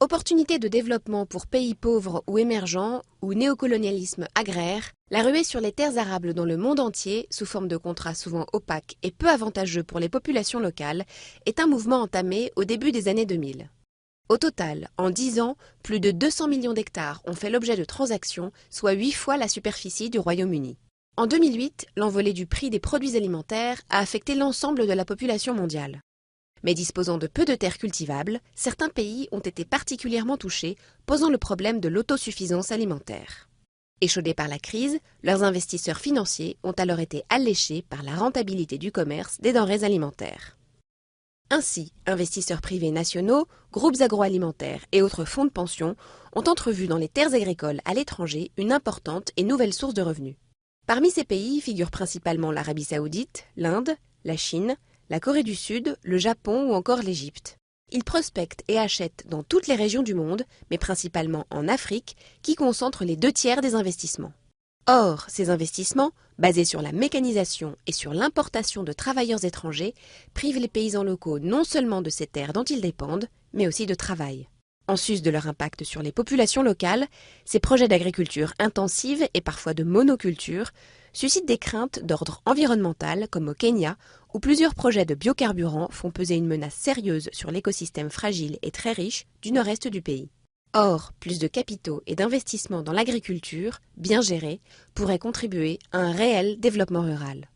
Opportunités de développement pour pays pauvres ou émergents ou néocolonialisme agraire, la ruée sur les terres arables dans le monde entier, sous forme de contrats souvent opaques et peu avantageux pour les populations locales, est un mouvement entamé au début des années 2000. Au total, en 10 ans, plus de 200 millions d'hectares ont fait l'objet de transactions, soit 8 fois la superficie du Royaume-Uni. En 2008, l'envolée du prix des produits alimentaires a affecté l'ensemble de la population mondiale. Mais disposant de peu de terres cultivables, certains pays ont été particulièrement touchés, posant le problème de l'autosuffisance alimentaire. Échaudés par la crise, leurs investisseurs financiers ont alors été alléchés par la rentabilité du commerce des denrées alimentaires. Ainsi, investisseurs privés nationaux, groupes agroalimentaires et autres fonds de pension ont entrevu dans les terres agricoles à l'étranger une importante et nouvelle source de revenus. Parmi ces pays figurent principalement l'Arabie saoudite, l'Inde, la Chine, la Corée du Sud, le Japon ou encore l'Égypte. Ils prospectent et achètent dans toutes les régions du monde, mais principalement en Afrique, qui concentre les 2/3 des investissements. Or, ces investissements, basés sur la mécanisation et sur l'importation de travailleurs étrangers, privent les paysans locaux non seulement de ces terres dont ils dépendent, mais aussi de travail. En sus de leur impact sur les populations locales, ces projets d'agriculture intensive et parfois de monoculture suscitent des craintes d'ordre environnemental comme au Kenya, où plusieurs projets de biocarburants font peser une menace sérieuse sur l'écosystème fragile et très riche du nord-est du pays. Or, plus de capitaux et d'investissements dans l'agriculture, bien gérés, pourraient contribuer à un réel développement rural.